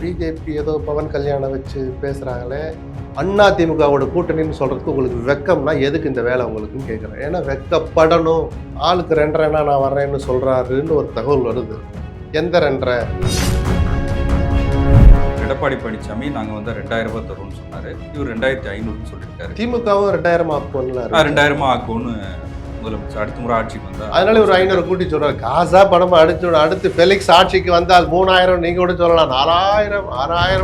BJP ஏதோ பவன் கல்யாணம் வச்சு பேசுகிறாங்களே, அண்ணா திமுகவோட கூட்டணின்னு சொல்கிறதுக்கு உங்களுக்கு வெக்கம்னா எதுக்கு இந்த வேலை உங்களுக்குன்னு கேட்குறேன். ஏன்னா வெக்கப்படணும். ஆளுக்கு 2.5 நான் வர்றேன்னு சொல்கிறாருன்னு ஒரு தகவல் வருது. எந்த 2.5? எடப்பாடி பழனிசாமி நாங்கள் வந்து 2000 ரூபாய் தருவோம்னு சொன்னார். இவர் 2500 சொல்லியிருக்காரு. திமுகவும் 2000 ஆக்கும்ல. 2000 ஆக்கும்னு முதலமைச்சர் அடுத்த முறை ஆட்சிக்கு வந்தால் அதனால ஒரு 500 கூட்டி சொல்றாரு. காசா பணமா அடிச்சு அடுத்து ஃபெலிக்ஸ் ஆட்சிக்கு வந்தால் 3000 நீங்க கூட சொல்லலாம், 4000 6000.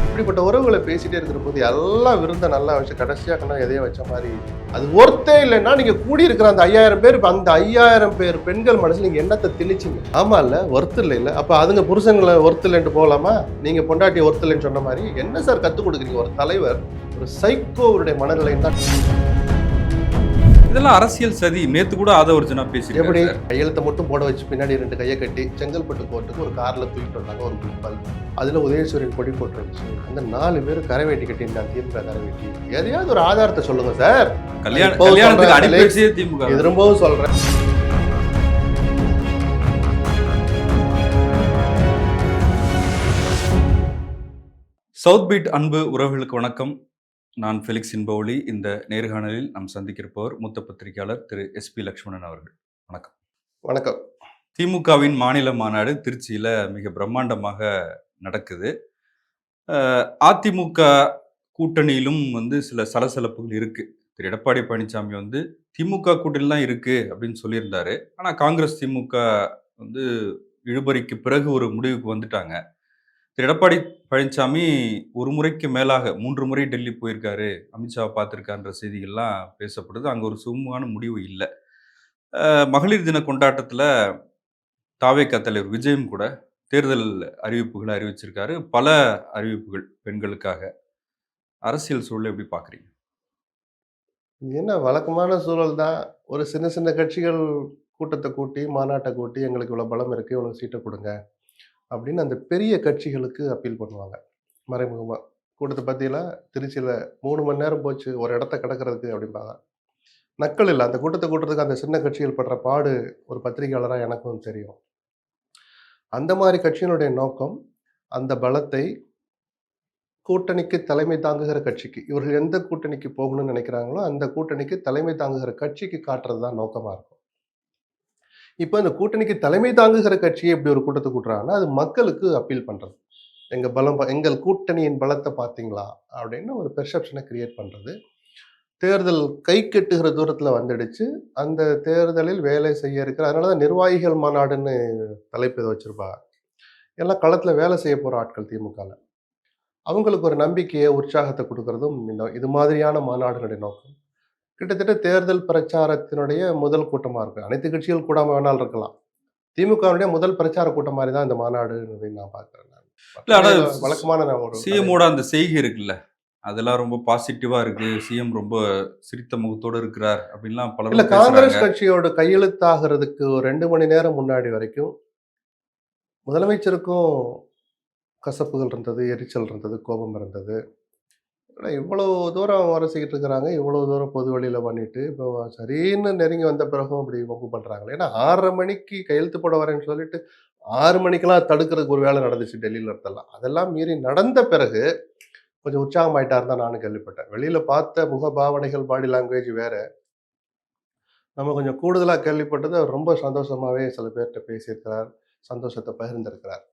இப்படிப்பட்ட உறவுகளை பேசிட்டே இருக்கிற போது எல்லாம் விருந்த நல்லா வச்சு கடைசியா கண்ணா எதையோ வச்ச மாதிரி அது ஒருத்தே இல்லைன்னா நீங்க கூடி இருக்கிற அந்த 5000 பேர், அந்த 5000 பேர் பெண்கள் மனசுல நீங்க என்னத்தை திணிச்சிங்க? ஆமா இல்ல, ஒர்த்து இல்ல. அப்ப அதுங்க புருஷங்களை ஒர்த்து இல்லைன்ட்டு போகலாமா? நீங்க பொண்டாட்டி ஒர்த்து இல்லைன்னு சொன்ன மாதிரி என்ன சார் கத்துக் கொடுக்குறீங்க? ஒரு தலைவர், ஒரு சைக்கோவுடைய மனநிலை தான். இதெல்லாம் அரசியல் சதி. நேத்து கூட ஆதவர்ஜனா பேசி எப்படி கையெழுத்தை மட்டும் போட வச்சு பின்னாடி 2 கையை கட்டி செங்கல்பட்டு கோர்ட்டுக்கு ஒரு கார்ல தூக்கிட்டு வந்தாங்க ஒரு கும்பல். அதுல உதயசூரியன் கொடி போட்டுருந்துச்சு. அந்த 4 பேர் கரை வேட்டி கட்டியிருந்தாங்க. திமுக கரை வேட்டி. எதையாவது ஒரு ஆதாரத்தை சொல்லுங்க சார். கல்யாணத்துக்கு அடிப்படையே திமுக. இது ரொம்பவும் சொல்றேன். சவுத் பீட் அன்பு உறவுகளுக்கு வணக்கம். நான் ஃபெலிக்ஸ் இன்பவுலி. இந்த நேர்காணலில் நாம் சந்திக்கிறப்பவர் மூத்த பத்திரிகையாளர் திரு SP லட்சுமணன் அவர்கள். வணக்கம். வணக்கம். திமுகவின் மாநில மாநாடு திருச்சியில் மிக பிரம்மாண்டமாக நடக்குது. அதிமுக கூட்டணியிலும் வந்து சில சலசலப்புகள் இருக்குது. திரு எடப்பாடி பழனிசாமி வந்து திமுக கூட்டணிலாம் இருக்குது அப்படின்னு சொல்லியிருந்தாரு. ஆனால் காங்கிரஸ் திமுக வந்து இழுபறிக்கு பிறகு ஒரு முடிவுக்கு வந்துட்டாங்க. திரு எடப்பாடி பழனிசாமி ஒரு முறைக்கு மேலாக 3 முறை டெல்லி போயிருக்காரு, அமித்ஷாவை பார்த்துருக்கான்ற செய்திகள்லாம் பேசப்படுது. அங்கே ஒரு சுமூகமான முடிவு இல்லை. மகளிர் தின கொண்டாட்டத்தில் தாவேகா தலைவர் விஜயும் கூட தேர்தல் அறிவிப்புகளை அறிவிச்சிருக்காரு. பல அறிவிப்புகள் பெண்களுக்காக. அரசியல் சூழலை எப்படி பார்க்குறீங்க? என்ன வழக்கமான சூழல் தான். ஒரு சின்ன சின்ன கட்சிகள் கூட்டத்தை கூட்டி, மாநாட்டை கூட்டி, எங்களுக்கு இவ்வளோ பலம் இருக்குது, இவ்வளோ சீட்டை கொடுங்க அப்படின்னு அந்த பெரிய கட்சிகளுக்கு அப்பீல் பண்ணுவாங்க மறைமுகமாக. கூட்டத்தை பற்றியெல்லாம் திருச்சியில் 3 மணி நேரம் போச்சு ஒரு இடத்த கிடக்கிறதுக்கு அப்படிம்பாங்க. நக்கள் இல்லை, அந்த கூட்டத்தை கூட்டுறதுக்கு அந்த சின்ன கட்சிகள் படுற பாடு ஒரு பத்திரிகையாளராக எனக்கும் தெரியும். அந்த மாதிரி கட்சியினுடைய நோக்கம் அந்த பலத்தை கூட்டணிக்கு தலைமை தாங்குகிற கட்சிக்கு, இவர்கள் எந்த கூட்டணிக்கு போகணும்னு நினைக்கிறாங்களோ அந்த கூட்டணிக்கு தலைமை தாங்குகிற கட்சிக்கு காட்டுறது தான் நோக்கமாக இருக்கும். இப்போ இந்த கூட்டணிக்கு தலைமை தாங்குகிற கட்சியை இப்படி ஒரு கூட்டத்தை கூட்டுறாங்கன்னா அது மக்களுக்கு அப்பீல் பண்ணுறது. எங்கள் பலம், எங்கள் கூட்டணியின் பலத்தை பார்த்தீங்களா அப்படின்னு ஒரு பெர்செப்ஷனை கிரியேட் பண்ணுறது. தேர்தல் கை கெட்டுகிற தூரத்தில் வந்துடுச்சு. அந்த தேர்தலில் வேலை செய்ய இருக்கிற, அதனால தான் நிர்வாகிகள் மாநாடுன்னு தலைப்பு இதை வச்சுருப்பா. எல்லாம் களத்தில் வேலை செய்ய போகிற ஆட்கள் திமுகவில். அவங்களுக்கு ஒரு நம்பிக்கையை, உற்சாகத்தை கொடுக்கறதும் இது மாதிரியான மாநாடுகளுடைய நோக்கம். கிட்டத்தட்ட தேர்தல் பிரச்சாரத்தினுடைய முதல் கூட்டமாக இருக்கும். அனைத்து கட்சிகள் கூடாமல் வேணாலும் இருக்கலாம். திமுகவுடைய முதல் பிரச்சார கூட்டம் மாதிரி தான் இந்த மாநாடு அப்படின்னு நான் பார்க்குறேன். வழக்கமான சிஎம்மோட அந்த செய்கை இருக்குல்ல, அதெல்லாம் ரொம்ப பாசிட்டிவா இருக்கு. சிஎம் ரொம்ப சிரித்த முகத்தோடு இருக்கிறார் அப்படின்லாம் பல. இல்ல, காங்கிரஸ் கட்சியோட கையெழுத்தாகிறதுக்கு ஒரு 2 மணி நேரம் முன்னாடி வரைக்கும் முதலமைச்சருக்கும் கசப்புகள் இருந்தது, எரிச்சல் இருந்தது, கோபம் இருந்தது. இவ்வளோ தூரம் வரசிக்கிட்டு இருக்கிறாங்க, இவ்வளோ தூரம் பொது வழியில் பண்ணிட்டு இப்போ சரின்னு நெருங்கி வந்த பிறகும் இப்படி வம்பு பண்ணுறாங்களே. ஏன்னா 6:30 மணிக்கு கையெழுத்து போட வரேன்னு சொல்லிட்டு 6 மணிக்கெல்லாம் தடுக்கிறதுக்கு ஒரு வேலை நடந்துச்சு டெல்லியில் இருந்தெல்லாம். அதெல்லாம் மீறி நடந்த பிறகு கொஞ்சம் உற்சாகமாயிட்டார் தான் நானும் கேள்விப்பட்டேன். வெளியில் பார்த்த முக பாவனைகள், பாடி லாங்குவேஜ் வேறு. நம்ம கொஞ்சம் கூடுதலாக கேள்விப்பட்டது, அவர் ரொம்ப சந்தோஷமாகவே சில பேர்கிட்ட பேசியிருக்கிறார், சந்தோஷத்தை பகிர்ந்திருக்கிறார்.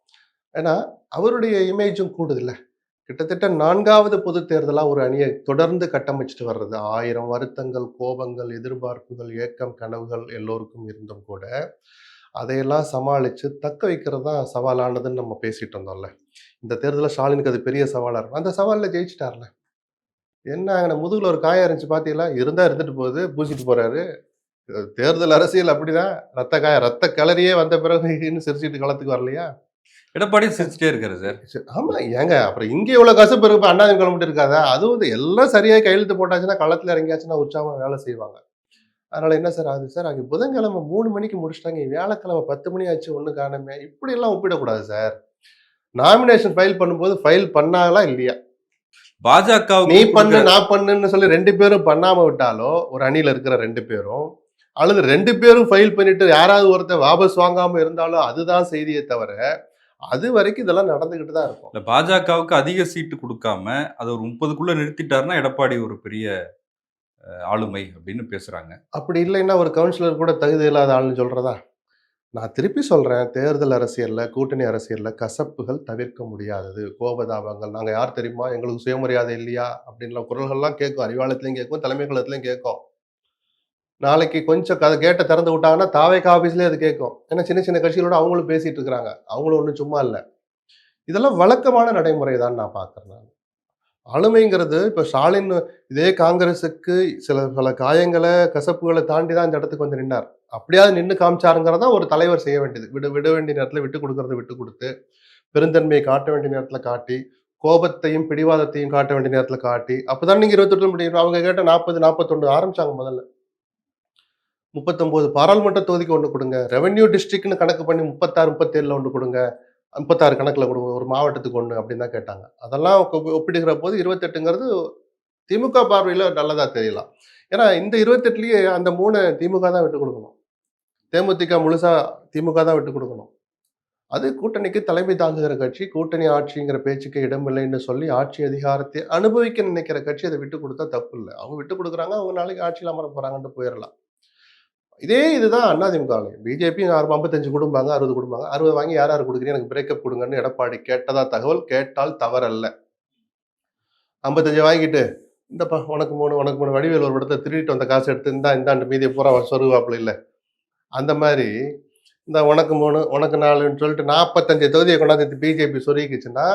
ஏன்னா அவருடைய இமேஜும் கூடுதில்லை. கிட்டத்தட்ட 4வது பொது தேர்தலாக ஒரு அணியை தொடர்ந்து கட்டமைச்சிட்டு வர்றது. 1000 வருத்தங்கள், கோபங்கள், எதிர்பார்ப்புகள், ஏக்கம், கனவுகள் எல்லோருக்கும் இருந்தும் கூட அதையெல்லாம் சமாளித்து தக்க வைக்கிறது தான் சவாலானதுன்னு நம்ம பேசிகிட்டு இருந்தோம்ல. இந்த தேர்தலில் ஸ்டாலினுக்கு அது பெரிய சவாலாக இருக்கும். அந்த சவாலில் ஜெயிச்சிட்டார்ல. என்ன அங்கே முதுகில் ஒரு காயம் இருந்துச்சு பார்த்தீங்களா? இருந்தால் இருந்துட்டு போகுது, பூசிட்டு போகிறாரு. தேர்தல் அரசியல் அப்படிதான். ரத்த கலரியே வந்த பிறகு இன்னும் சிரிச்சிட்டு களத்துக்கு வரலையா? எடப்பாடி சிரிச்சுட்டே இருக்காரு சார். ஆமா, ஏங்க அப்புறம் இங்கே இவ்வளோ கசப்பு இருக்கு, அண்ணாதிமுக கிளம்பிட்டு இருக்காதா? அதுவும் எல்லாம் சரியாக கையெழுத்து போட்டாச்சுன்னா, களத்தில் இறங்கியாச்சுன்னா உற்சாகமாக வேலை செய்வாங்க. அதனால என்ன சார் ஆகுது சார்? அங்கே புதன்கிழமை 3 மணிக்கு முடிச்சிட்டாங்க, வியாழக்கிழமை 10 மணி ஆச்சு, ஒன்றும் காணமே. இப்படி எல்லாம் ஒப்பிடக்கூடாது சார். நாமினேஷன் ஃபைல் பண்ணும்போது ஃபைல் பண்ணாங்களா இல்லையா? பாஜக நீ பண்ணு நான் பண்ணுன்னு சொல்லி 2 பேரும் பண்ணாம விட்டாலோ, ஒரு அணியில இருக்கிற 2 பேரும், அல்லது 2 பேரும் ஃபைல் பண்ணிட்டு யாராவது ஒருத்தர் வாபஸ் வாங்காம இருந்தாலும் அதுதான் செய்தியை தவிர, அது வரைக்கும் இதெல்லாம் நடந்துகிட்டு தான் இருக்கும். இல்ல பாஜகவுக்கு அதிக சீட்டு குடுக்காம, அத ஒரு 30க்குள்ள நிறுத்திட்டாருன்னா, எடப்பாடி ஒரு பெரிய ஆளுமை அப்படின்னு பேசுறாங்க. அப்படி இல்லைன்னா ஒரு கவுன்சிலர் கூட தகுதி இல்லாத ஆள்னு சொல்றதா? நான் திருப்பி சொல்றேன். தேர்தல் அரசியல்ல, கூட்டணி அரசியல்ல கசப்புகள் தவிர்க்க முடியாதது. கோபதாபங்கள். நாங்க யார் தெரியுமா? எங்களுக்கு சுயமரியாதை இல்லையா? அப்படின்லாம் குரல்கள்லாம் கேட்கும். அறிவாலயத்திலயும் கேட்கும், தலைமை கழகத்திலயும் கேட்கும். நாளைக்கு கொஞ்சம் கேட்ட திறந்து விட்டாங்கன்னா, தாவேகா ஆஃபீஸ்லயே அது கேட்கும். ஏன்னா சின்ன சின்ன கட்சிகளோட அவங்களும் பேசிட்டு இருக்கிறாங்க. அவங்களும் ஒண்ணும் சும்மா இல்ல. இதெல்லாம் வழக்கமான நடைமுறை தான் நான் பார்க்கிறேன் நானு. ஆளுமைங்கிறது இப்ப ஸ்டாலின் இதே காங்கிரஸுக்கு சில பல காயங்கள, கசப்புகள தாண்டி தான் இந்த இடத்துக்கு வந்து நின்னார். அப்படியாவது நின்னு காமிச்சாருங்கிறது தான் ஒரு தலைவர் செய்ய வேண்டியது. விட விட வேண்டிய நேரத்துல விட்டுக் குடுக்கறத விட்டுக் குடுத்து, பெருந்தன்மையை காட்ட வேண்டிய நேரத்துல காட்டி, கோபத்தையும், பிடிவாதத்தையும் காட்ட வேண்டிய நேரத்துல காட்டி, அப்பதான் நீங்க 28 முடியும். அவங்க கேட்ட 40, 41 ஆரம்பிச்சாங்க முதல்ல. 39 பாராளுமன்ற தொகுதிக்கு 1 குடுங்க. ரெவென்யூ டிஸ்ட்ரிக்ட்ன்னு கணக்கு பண்ணி 36, 37ல 1 குடுங்க. 56 கணக்குல குடுங்க. ஒரு மாவட்டத்துக்கு 1 அப்படின்னு தான் கேட்டாங்க. அதெல்லாம் ஒப்பிடுகிற போது 28ங்கிறது திமுக பார்வையில நல்லதா தெரியலாம். ஏன்னா இந்த 28லயே அந்த 3 திமுக தான் விட்டுக் குடுக்கணும். தேமுதிக முழுசா திமுக தான் விட்டுக் குடுக்கணும். அது கூட்டணிக்கு தலைமை தாங்குகிற கட்சி. கூட்டணி ஆட்சிங்கிற பேச்சுக்கு இடமில்லைன்னு சொல்லி ஆட்சி அதிகாரத்தை அனுபவிக்க நினைக்கிற கட்சி அத விட்டுக் குடுத்தா தப்பு இல்ல. அவங்க விட்டுக் குடுக்குறாங்க. அவங்க நாளைக்கு ஆட்சியில அமர போறாங்கன்ட்டு போயிரலாம். இதே இதுதான் அதிமுகலயும். பிஜேபி 55 குடும்பாங்க, 60 குடும்பாங்க. 60 வாங்கி யார் யாருக்கு குடுக்குறீங்க? எனக்கு பிரேக்கப் குடுங்கன்னு எடப்பாடி கேட்டதா தகவல். கேட்டால் தவறல்ல. 55 வாங்கிட்டு, இந்தப்பா உனக்கு 3 உனக்கு 3 வடிவேலு ஒரு படத்துல திருடிட்டு வந்த காசு எடுத்து இந்தாண்டு மீதிய பூரா சொருகுவாப்புல இல்ல. அந்த மாரி இந்த உனக்கு 3 உனக்கு 4ன்னு சொல்லிட்டு 45 தொகுதிய கொண்டாந்து பிஜேபி சொருகிக்கிச்சுன்னா,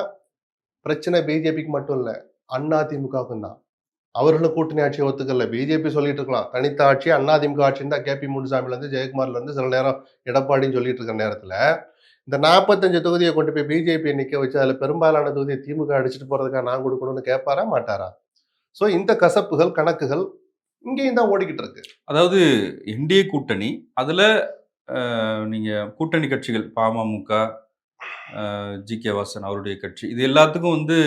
பிரச்சனை பிஜேபிக்கு மட்டும் இல்ல. அதிமுகவுக்கும் தான். அவர்களும் கூட்டணி ஆட்சியை ஒத்துக்கல. பிஜேபி சொல்லிட்டு இருக்கலாம். தனித்த ஆட்சி அதிமுக ஆட்சின்னு தான் கேபி முனுசாமிலேருந்து ஜெயக்குமார்லேருந்து சில நேரம் எடப்பாடின்னு சொல்லிட்டு இருக்கிற நேரத்துல, இந்த 45 தொகுதியை கொண்டு போய் பிஜேபியை நிக்க வச்சு, அதுல பெரும்பாலான தொகுதியை திமுக அடிச்சுட்டு போறதுக்காக நான் குடுக்கணும்னு கேட்பாரா? மாட்டாரா? சோ இந்த கசப்புகள், கணக்குகள் இங்கேயும் தான் ஓடிக்கிட்டு இருக்கு. அதாவது என்டிஏ கூட்டணி, அதுல நீங்க கூட்டணி கட்சிகள் பாமமுக, ஜி.கே. வாசன் அவருடைய கட்சி. இது எல்லாத்துக்கும் வந்து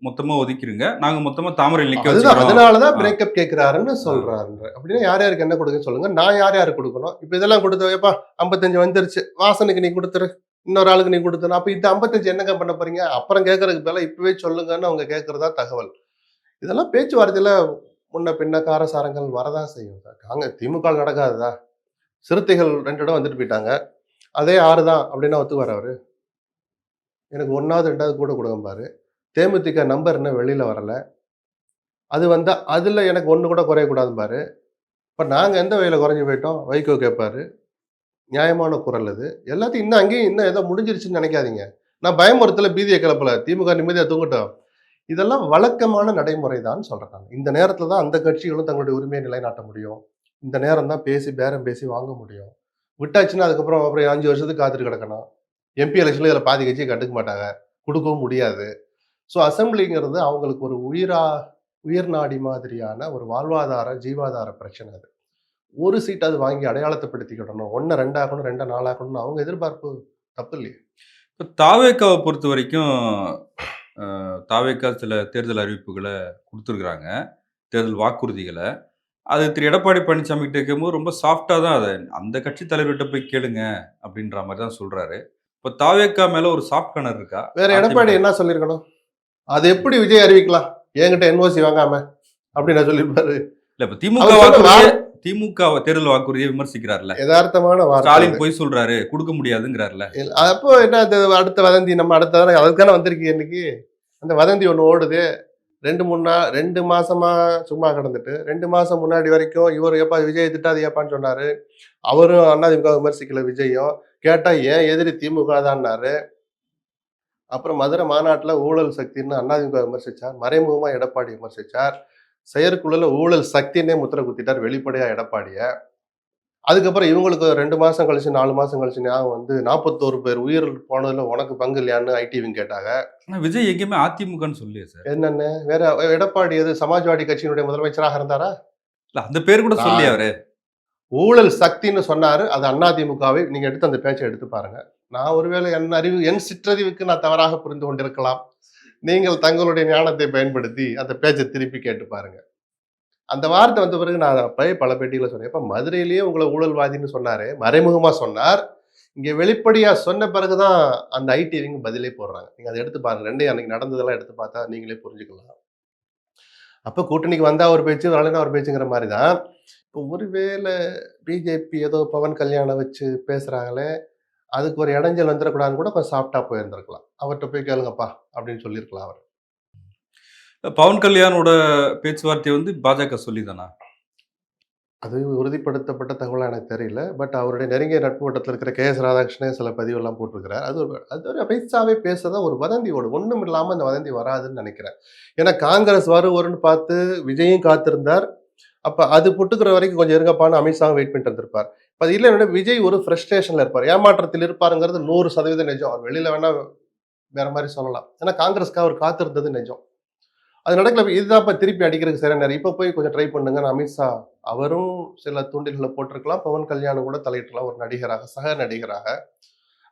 மொத்தமா ஒதுக்கிருங்க. நாங்க மொத்தமா தாமரையில் நிக்க அதுதான் வச்சுக்கிறோம். அதனால தான் பிரேக்கப் கேட்கிறாருன்னு ஆ. சொல்றாரு. அப்படின்னா யார் யாருக்கு என்ன கொடுக்குன்னு சொல்லுங்க. நான் யார் யாருக்கு குடுக்கணும்? இப்ப இதெல்லாம் குடுத்து ஏப்பா 55 வந்துருச்சு. வாசனுக்கு நீ குடுத்துரு. இன்னொரு ஆளுக்கு நீ குடுத்துரு. அப்ப இந்த 55 என்னங்க பண்ண போறீங்க? அப்புறம் கேட்கறதுக்கு பதிலா இப்பவே சொல்லுங்கன்னு அவங்க கேட்கறதா தகவல். இதெல்லாம் பேச்சுவார்த்தையில முன்ன பின்ன காரசாரங்கள் வரதான் செய்யும். திமுக ல நடக்காததா? சிறுத்தைகள் 2 இடம் வந்துட்டு போயிட்டாங்க. அதே 6 தான் அப்படின்னா ஒத்துக்குவாரா அவரு? எனக்கு 1வது 2வது கூட குடுங்கம்பாரு. தேமுதிக நம்பர் இன்னும் வெளியில வரல. அது வந்தா அதுல எனக்கு 1 கூட குறையக்கூடாதும்பாரு. இப்ப நாங்க எந்த வகையில குறைஞ்சு போயிட்டோம்? வைகோ கேட்பாரு. நியாயமான குரல் அது. எல்லாத்தையும் இன்னும் அங்கேயும் இன்னும் ஏதோ முடிஞ்சிருச்சுன்னு நெனைக்காதீங்க. நான் பயமுறுத்தல, பீதிய கிளப்பல. திமுக நிம்மதியா தூங்கட்டும். இதெல்லாம் வழக்கமான நடைமுறை தான்னு சொல்றேன் நானு. இந்த நேரத்துல தான் அந்த கட்சிகளும் தங்களுடைய உரிமையை நிலைநாட்ட முடியும். இந்த நேரம் தான் பேசி பேரம் பேசி வாங்க முடியும். விட்டாச்சுன்னா அப்புறம் 5 வருஷத்துக்கு காத்துட்டு கிடக்கணும். எம்பி எலெக்ஷன்ல இதுல பாதி கட்சிய கண்டுக்க மாட்டாங்க. குடுக்கவும் முடியாது. ஸோ அசெம்பிளிங்கிறது அவங்களுக்கு ஒரு உயிர் நாடி மாதிரியான ஒரு வாழ்வாதார, ஜீவாதார பிரச்சனை அது. ஒரு சீட்டாவது வாங்கி அடையாளத்த படுத்திக்கிடணும். 1 2 ஆக்கணும், 2 4 ஆக்கணும்னு அவங்க எதிர்பார்ப்பு தப்பு இல்லையே. இப்ப தாவேக்காவ பொறுத்தவரைக்கும், தாவேக்கா சில தேர்தல் அறிவிப்புகள குடுத்துருக்காங்க. தேர்தல் வாக்குறுதிகள. அது திரு எடப்பாடி பழனிசாமி கிட்ட கேட்கும்போது ரொம்ப சாஃப்ட்டா தான் அத அந்த கட்சி தலைவர்கிட்ட போய் கேளுங்க அப்படின்ற மாரி தான் சொல்றாரு. இப்ப தாவேக்கா மேல ஒரு சாஃப்ட் கார்னர் இருக்கா? வேற எடப்பாடி அதிமுக. என்ன சொல்லியிருக்கணும்? அது எப்படி விஜய் அறிவிக்கலாம்? என்கிட்ட என்ஓசி வாங்காம அப்படின்னு சொல்லியிருப்பாரு. இல்ல இப்ப திமுக அவர் சொன்ன வாக்குறுதிய திமுக தேர்தல் வாக்குறுதிய விமர்சிக்கிறார்ல. எதார்த்தமான வார்த்தை ஸ்டாலின் அது. பொய் சொல்றாரு, குடுக்க முடியாதுங்கிறார்ல. அப்போ என்ன அது அடுத்த வதந்தி நம்ம அடுத்த தடவை அதுக்கு தானே வந்திருக்கு இன்னைக்கு. அந்த வதந்தி ஒண்ணு ஓடுது. 2 மாசமா சும்மா கிடந்துட்டு 2 மாசம் முன்னாடி வரைக்கும் இவர் ஏப்பா விஜய் திட்டாதீங்கப்பான்னு சொன்னாரு. அவரும் அதிமுக விமர்சிக்கல விஜயும். கேட்டா ஏன் எதிரி திமுக தான்னாரு. அப்புறம் மதுரை மாநாட்டுல ஊழல் சக்தின்னு அதிமுக விமர்சிச்சார். மறைமுகமா எடப்பாடி விமர்சிச்சார். செயற்குழுல ஊழல் சக்தின்னே முத்திரை குத்திட்டார் வெளிப்படையா எடப்பாடிய. அதுக்கப்புறம் இவங்களுக்கு 2 மாசம் கழிச்சு 4 மாசம் கழிச்சு ஞாபகம் வந்து 41 பேர் உயிர் போனதுல உனக்கு பங்கு இல்லையான்னு ஐடிவிங்க கேட்டாங்க. ஆனா விஜய் எங்கேயுமே அதிமுகன்னு சொல்லலையே சார். என்னன்னு வேற எடப்பாடி எது சமாஜ்வாடி கட்சியினுடைய முதலமைச்சராக இருந்தாரா? இல்ல அந்த பேர் கூட சொல்லலையே நான் அவரு. ஊழல் சக்தின்னு சொன்னாரு. அது அதிமுகவை நீங்க எடுத்து அந்த பேச்சை எடுத்து பாருங்க. நான் ஒருவேளை என் சிற்றறிவுக்கு நான் தவறாக புரிந்து கொண்டிருக்கலாம். நீங்கள் தங்களுடைய ஞானத்தை பயன்படுத்தி அந்த பேச்சை திருப்பி கேட்டு பாருங்க. அந்த வார்த்தை வந்த பிறகு நான் அப்பயே பல பேட்டிகளை சொன்னேன். எப்ப மதுரையிலேயே உங்களை ஊழல்வாதின்னு சொன்னாரு. மறைமுகமா சொன்னார். இங்க வெளிப்படையா சொன்ன பிறகு தான் அந்த ஐடிவிங்க பதிலே போடுறாங்க. நீங்க அத எடுத்து பாருங்க. 2யும் அன்னைக்கு நடந்ததெல்லாம் எடுத்து பார்த்தா நீங்களே புரிஞ்சுக்கலாம். அப்ப கூட்டணிக்கு வந்தா ஒரு பேச்சு, வரலைன்னா ஒரு பேச்சுங்கிற மாரி தான். இப்போ ஒருவேள பிஜேபி ஏதோ பவன் கல்யாணம் வச்சு பேசுறாங்களே, அதுக்கு ஒரு இடைஞ்சல் வந்துரக்கூடாதுன்னு கூட கொஞ்சம் சாஃப்ட்டா போயிருந்திருக்கலாம். அவர்ட்ட போய் கேளுங்கப்பா அப்படின்னு சொல்லியிருக்கலாம் அவரு. பவன் கல்யாணோட பேச்சுவார்த்தை வந்து பாஜக சொல்லிதானா? அது உறுதிப்படுத்தப்பட்ட தகவலா எனக்கு தெரியல. பட் அவருடைய நெருங்கிய நட்பு வட்டத்துல இருக்கிற கே.எஸ். ராதாகிருஷ்ணனே சில பதிவெல்லாம் போட்டிருக்கிறார். அது ஒரு அமித்ஷாவே பேசுறதா ஒரு வதந்தி ஓடும். ஒண்ணும் இல்லாம அந்த வதந்தி வராதுன்னு நெனைக்கிறேன். ஏன்னா காங்கிரஸ் வரும்னு பார்த்து விஜயும் காத்திருந்தார். அப்ப அது புட்டுக்கிற வரைக்கும் கொஞ்சம் இருங்கப்பான்னு அமித்ஷாவும் வெயிட் பண்ணிட்டு இருந்திருப்பார். இப்ப அது இல்லன்னா விஜய் ஒரு ஃப்ரஸ்ட்ரேஷன்ல இருப்பார். ஏமாற்றத்தில் இருப்பாருங்கிறது 100% நிஜம். அவர் வெளியில வேணா வேற மாரி சொல்லலாம். ஏன்னா காங்கிரஸ்க்காக அவர் காத்திருந்தது நிஜம். அது நடக்கல. இதுதான் இப்ப திருப்பி அடிக்கிறதுக்கு சரியான நேரம். இப்ப போய் கொஞ்சம் ட்ரை பண்ணுங்கன்னு அமித்ஷா அவரும் சில தூண்டில்கள போட்டிருக்கலாம். பவன் கல்யாணும் கூட தலையிட்டுலாம் ஒரு நடிகராக, சக நடிகராக.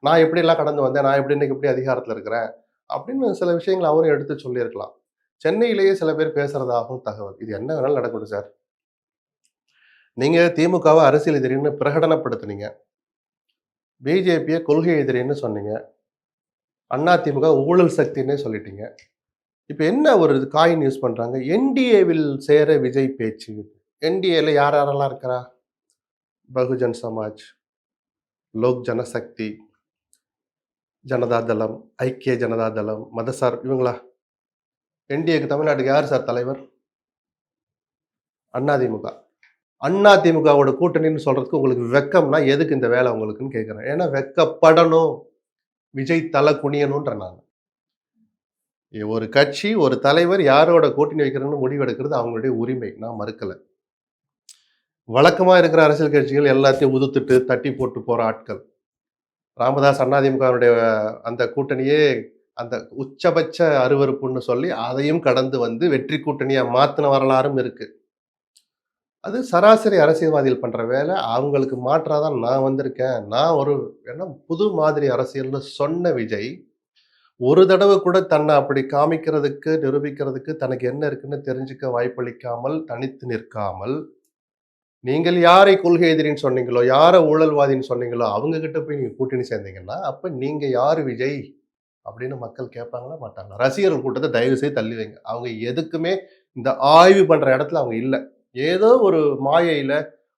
நான் எப்படிலாம் கடந்து வந்தேன். நான் எப்படி இன்னைக்கு எப்படி அதிகாரத்துல இருக்கிறேன். அப்படின்னு சில விஷயங்கள அவரும் எடுத்து சொல்லியிருக்கலாம். சென்னையிலேயே சில பேர் பேசுறதாகவும் தகவல். இது என்ன வேணாலும் நடக்கட்டும் சார். நீங்க திமுகவ அரசியல் எதிரின்னு பிரகடனப்படுத்துனீங்க. பிஜேபிய கொள்கை எதிரின்னு சொன்னீங்க. அதிமுக ஊழல் சக்தின்னே சொல்லிட்டீங்க. இப்ப என்ன ஒரு காயின் யூஸ் பண்றாங்க? என்டிஏவில் சேர விஜய் பேச்சு. என்டிஏல யார் யாரெல்லாம் இருக்கிறா? பகுஜன் சமாஜ், லோக் ஜனசக்தி, ஜனதா தளம், ஐக்கிய ஜனதா தளம், மதசார் இவங்களா? என்டிஏக்கு தமிழ்நாட்டுக்கு யார் சார் தலைவர்? அதிமுக. அதிமுகவோட கூட்டணின்னு சொல்றதுக்கு உங்களுக்கு வெக்கம்னா எதுக்கு இந்த வேலை உங்களுக்குன்னு கேட்கிறேன். ஏன்னா வெக்கப்படணும். விஜய் தல குனியணும்ன்ற நான். ஒரு கட்சி, ஒரு தலைவர் யாரோட கூட்டணி வைக்கிறன்னு முடிவெடுக்கிறது அவங்களுடைய உரிமை. நான் மறுக்கல. வழக்கமா இருக்கிற அரசியல் கட்சிகள் எல்லாத்தையும் உதுத்துட்டு, தட்டி போட்டு போற ஆட்கள். ராமதாஸ் அதிமுகவினுடைய அந்த கூட்டணியே அந்த உச்சபட்ச அருவருப்புன்னு சொல்லி, அதையும் கடந்து வந்து வெற்றி கூட்டணியா மாத்துன வரலாறும் இருக்கு. அது சராசரி அரசியல்வாதிகள் பண்ற வேலை. அவங்களுக்கு மாற்றா தான் நான் வந்திருக்கேன். நான் ஒரு என்ன புது மாதிரி அரசியல்னு சொன்ன விஜய், ஒரு தடவ கூட தன்னை அப்படி காமிக்கிறதுக்கு, நிரூபிக்கிறதுக்கு தனக்கு என்ன இருக்குன்னு தெரிஞ்சுக்க வாய்ப்பளிக்காமல், தனித்து நிற்காமல், நீங்கள் யாரை கொள்கை எதிரின்னு சொன்னீங்களோ, யார ஊழல்வாதின்னு சொன்னீங்களோ, அவங்க கிட்ட போய் நீங்க கூட்டணி சேர்ந்தீங்கன்னா, அப்ப நீங்க யாரு விஜய்? அப்படின்னு மக்கள் கேட்பாங்களா? மாட்டாங்களா? ரசிகர்கள் கூட்டத்த தயவு செய்து தள்ளி வைங்க. அவங்க எதுக்குமே இந்த ஆய்வு பண்ற இடத்துல அவங்க இல்ல. ஏதோ ஒரு மாயையில,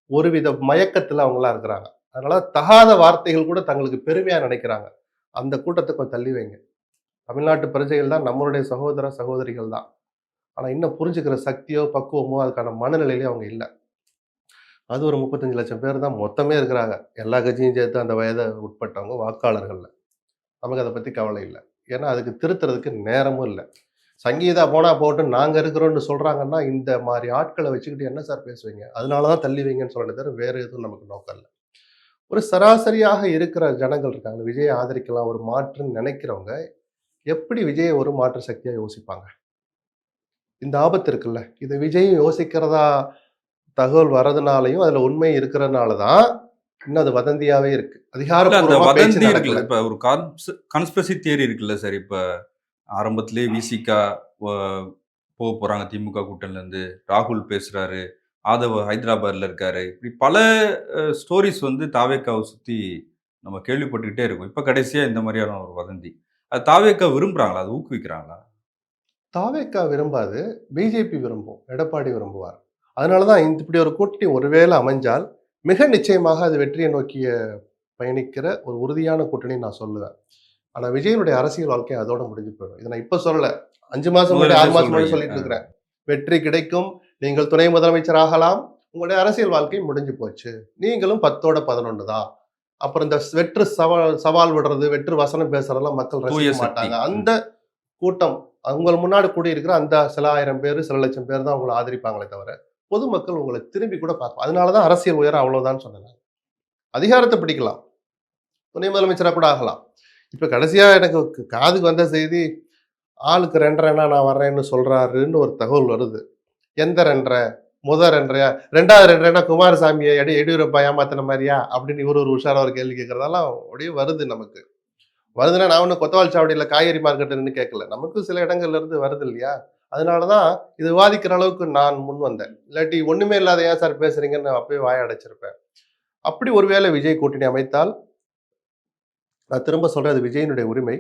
ஒருவித மயக்கத்துல அவங்கலாம் இருக்கிறாங்க. அதனால தகாத வார்த்தைகள் கூட தங்களுக்கு பெருமையா நினைக்கிறாங்க. அந்த கூட்டத்த கொஞ்சம் தள்ளி வைங்க. தமிழ்நாட்டு பிரஜைகள் தான் நம்மளுடைய சகோதர, சகோதரிகள் தான். ஆனா இன்னும் புரிஞ்சுக்கிற சக்தியோ, பக்குவமோ, அதுக்கான மனநிலையிலயோ அவங்க இல்ல. அது ஒரு 35,00,000 பேர் தான் மொத்தமே இருக்கிறாங்க. எல்லா கட்சியும் சேர்த்து அந்த வயத உட்பட்டவங்க வாக்காளர்கள்ல. நமக்கு அத பத்தி கவலை இல்ல. ஏன்னா அதுக்கு திருத்துறதுக்கு நேரமும் இல்ல. சங்கீதா போனா போகட்டும் நாங்க இருக்கிறோம்னு சொல்றாங்கன்னா, இந்த மாரி ஆட்கள வச்சுக்கிட்டு என்ன சார் பேசுவீங்க? அதனால தான் தள்ளி வைங்கன்னு சொல்றேனே தவிர வேற எதுவும் நமக்கு நோக்கம் இல்ல. ஒரு சராசரியாக இருக்கிற ஜனங்கள் இருக்காங்க. விஜய ஆதரிக்கலாம், ஒரு மாற்றுன்னு நெனைக்கிறவங்க, எப்படி விஜய ஒரு மாற்று சக்தியா யோசிப்பாங்க? இந்த ஆபத்து இருக்குல்ல. இத விஜயும் யோசிக்கிறதா தகவல் வரதுனாலயும், அதுல உண்மை இருக்கிறதுனால தான், இன்னும் அது வதந்தியாவே இருக்கு. இல்ல அந்த அதிகாரப்பூர்வமா பேச்சு வதந்தி நடக்கல. இருக்குல்ல. இப்ப ஒரு கான்ஸ்பிரசி தியரி இருக்குல்ல சார். இப்ப ஆரம்பத்திலேயே விசிகா வ போறாங்க திமுக கூட்டணிலருந்து. ராகுல் பேசுறாரு. ஆதவ் ஹைதராபாத்ல இருக்காரு. இப்படி பல ஸ்டோரீஸ் வந்து தாவேக்காவ சுத்தி நம்ம கேள்விப்பட்டுக்கிட்டே இருக்கோம். இப்ப கடைசியா இந்த மாரியான ஒரு வதந்தி. அது தாவேக்கா விரும்புறாங்களா? அது ஊக்குவிக்கிறாங்களா? தாவேக்கா விரும்பாது. பிஜேபி விரும்பும். எடப்பாடி விரும்புவார். அதனால தான் இப்படி ஒரு கூட்டணி ஒருவேளை அமைஞ்சால், மிக நிச்சயமாக அது வெற்றியை நோக்கிய பயணிக்கிற ஒரு உறுதியான கூட்டணின்னு நான் சொல்லுவேன். ஆனா விஜயனுடைய அரசியல் வாழ்க்கை அதோட முடிஞ்சு போயிடும். இத நான் இப்ப சொல்லல. 5 மாசம் முன்னாடி, முதல்ல 6 மாசம் முன்னாடி சொல்றீங்க. சொல்லிட்டு இருக்கிறேன். வெற்றி கிடைக்கும். நீங்கள் துணை முதலமைச்சர் ஆகலாம். உங்களுடைய அரசியல் வாழ்க்கை முடிஞ்சு போச்சு. நீங்களும் 10ஓட 11 தான். அப்புறம் இந்த வெற்று சவால் விடுறது, வெற்று வசனம் பேசுறதெல்லாம் மக்கள் தூய ரசிக்க சக்தி. மாட்டாங்க. அந்த கூட்டம் உங்கள் முன்னாடி கூடியிருக்கிற அந்த சில ஆயிரம் பேரு, சில லட்சம் பேர் தான் உங்கள ஆதரிப்பாங்களே தவிர, பொதுமக்கள் உங்கள திரும்பி கூட பார்க்க அதனால தான் அரசியல் உயரம் அவ்வளவுதான்னு சொன்னேன் நான். அதிகாரத்த பிடிக்கலாம். துணை முதலமைச்சரா கூட ஆகலாம். இப்ப கடைசியா எனக்கு காதுக்கு வந்த செய்தி, ஆளுக்கு 2.5 நான் வர்றேன்னு சொல்றாருன்னு ஒரு தகவல் வருது. எந்த 2.5? முத 2.5யா? 2வது 2.5 குமாரசாமிய எடியூரப்பா ஏமாத்துன மாரியா? அப்படின்னு இவரு ஒரு உஷாரா ஒரு கேள்வி கேட்கிறதெல்லாம் அப்படியே வருது நமக்கு. வருதுன்னா நான் ஒண்ணும் கொத்தவால் சாவடியில காய்கறி மார்க்கெட்ல நின்னு கேட்கல. நமக்கும் சில இடங்கள்ல இருந்து வருது இல்லையா? அதனால தான் இது விவாதிக்கிற அளவுக்கு நான் முன் வந்தேன். இல்லாட்டி ஒண்ணுமே இல்லாத ஏன் சார் பேசுறீங்கன்னு நான் அப்பயே வாய அடைச்சிருப்பேன். அப்படி ஒருவேளை விஜய் கூட்டணி அமைத்தால், நான் திரும்ப சொல்றேன், அது விஜயினுடைய உரிமை.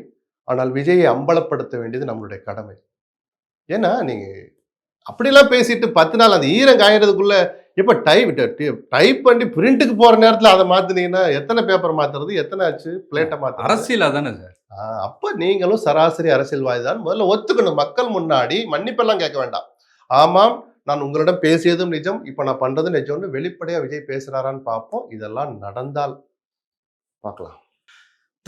ஆனால் விஜயை அம்பலப்படுத்த வேண்டியது நம்மளுடைய கடமை. ஏன்னா, நீங்க அப்படிலாம் பேசிட்டு 10 நாள் அந்த ஈரம் காயறதுக்குள்ள இப்ப டைப் பண்ணி பிரிண்ட்டுக்கு போற நேரத்துல அத மாத்துனீங்கன்னா, எத்தன பேப்பர் மாத்துறது? எத்தன ஆச்சு? பிளேட்ட மாத்துறது? அரசியல் அதானே சார். அப்ப நீங்களும் சராசரி அரசியல்வாதி தான். முதல்ல ஒத்துக்கணும். மக்கள் முன்னாடி மன்னிப்பெல்லாம் கேட்க வேண்டாம். ஆமாம், நான் உங்களிடம் பேசியதும் நிஜம். இப்ப நான் பண்றதும் நிஜம்னு வெளிப்படையா விஜய் பேசுறாரான்னு பார்ப்போம். இதெல்லாம் நடந்தால் பார்க்கலாம்.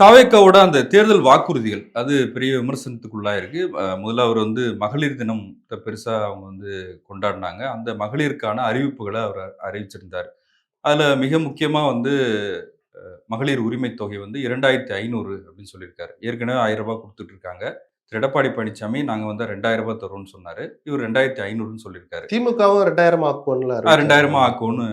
தாவேக்காவோட அந்த தேர்தல் வாக்குறுதிகள் அது பெரிய விமர்சனத்துக்குள்ளாயிருக்கு. முதல்ல அவர் வந்து மகளிர் தினம் பெருசா அவங்க வந்து கொண்டாடினாங்க. அந்த மகளிருக்கான அறிவிப்புகள அவர் அறிவிச்சிருந்தார். அதுல மிக முக்கியமா வந்து மகளிர் உரிமை தொகை வந்து 2,500 அப்படின்னு சொல்லியிருக்காரு. ஏற்கனவே ரூ. 1000 குடுத்துட்டு இருக்காங்க. திரு எடப்பாடி பழனிசாமி நாங்க வந்து ரூ. 2,000 தருவோம்னு சொன்னாரு. இவர் 2,500ன்னு சொல்லியிருக்காரு. திமுகவும் 2000 ஆக்கும்ல 2,000 அறிவிச்சாங்க. ஆக்கும்னு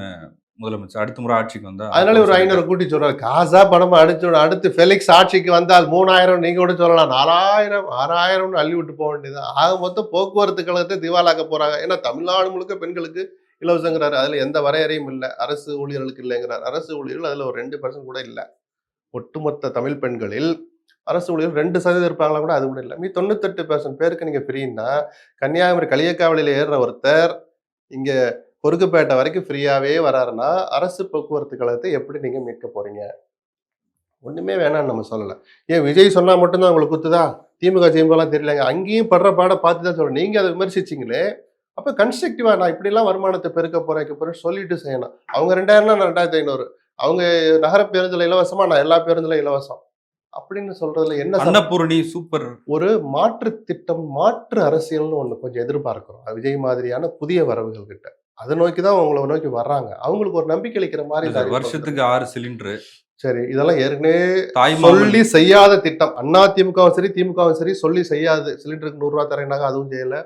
முதலமைச்சர் அடுத்த முறை ஆட்சிக்கு வந்தா அதனால ஆக்கும்னு ஒரு 500 சொல்லியிருக்காரு. கூட்டி சொல்றாரு. காசா பணமா அடுத்து ஃபெலிக்ஸ் ஆட்சிக்கு வந்தால் 3000 நீங்க கூட சொல்லலாம். 4000 6000ன்னு அள்ளி விட்டு போக வேண்டியதுதான். ஆக மொத்தம் போக்குவரத்து கழகத்தை திவாலாக்க போறாங்க. ஏன்னா தமிழ்நாடு முழுக்க பெண்களுக்கு இலவசங்கிறாரு. அதுல எந்த வரையறையும் இல்ல. அரசு ஊழியர்களுக்கு இல்லைங்கிறார். அரசு ஊழியர்கள் அதுல ஒரு 2% கூட இல்ல. ஒட்டுமொத்த தமிழ் பெண்களில் அரசு ஊழியர்கள் 2% இருப்பாங்களா கூட அது கூட இல்ல. 98% பேருக்கு நீங்க ஃப்ரீன்னா, கன்னியாகுமரி களியக்காவிளையில ஏறுற ஒருத்தர் இங்க கொருக்குப்பேட்டை வரைக்கும் ஃப்ரீயாவே வராருன்னா, அரசு போக்குவரத்து கழகத்தை எப்படி நீங்க மீட்க போறீங்க? ஒண்ணுமே வேணாம்னு நம்ம சொல்லல. ஏன் விஜய் சொன்னா மட்டும் தான் உங்களுக்கு குத்துதா? திமுக, திமுகலாம் தெரியலங்க. அங்கேயும் படுற பாட பார்த்து தான் சொல்றேன். நீங்க அத விமர்சிச்சீங்களே, அப்ப கன்ஸ்ட்ரக்டிவா நான் இப்படிலாம் வருமானத்த பெருக்க போறேன், வைக்க போறேன்னு சொல்லிட்டு செய்யணும். அவங்க 2000னா நான் 2500. அவங்க நகர பேருந்துல இலவசமா, நான் எல்லா பேருந்துலயும் இலவசம். அப்படின்னு சொல்றதுல என்ன அன்னபூரணி சூப்பர். ஒரு மாற்று திட்டம், மாற்று அரசியல்னு ஒண்ணு கொஞ்சம் எதிர்பார்க்கிறோம். விஜய் மாதிரியான புதிய வரவுகள் கிட்ட. அத நோக்கி தான் உங்கள நோக்கி வர்றாங்க. அவங்களுக்கு ஒரு நம்பிக்கை அளிக்கிற மாரி இல்ல இந்த சார். அறிவிப்ப வருஷத்துக்கு குடுங்க. 6 சிலிண்டரு. சரி, இதெல்லாம் ஏற்கனவே தாய்மாமன் சொல்லி செய்யாத திட்டம். அதிமுகவும் சரி, திமுகவும் சரி சொல்லி செய்யாது. சிலிண்டருக்கு ரூ. 100 தரேன்னாங்க, அதுவும் செய்யல.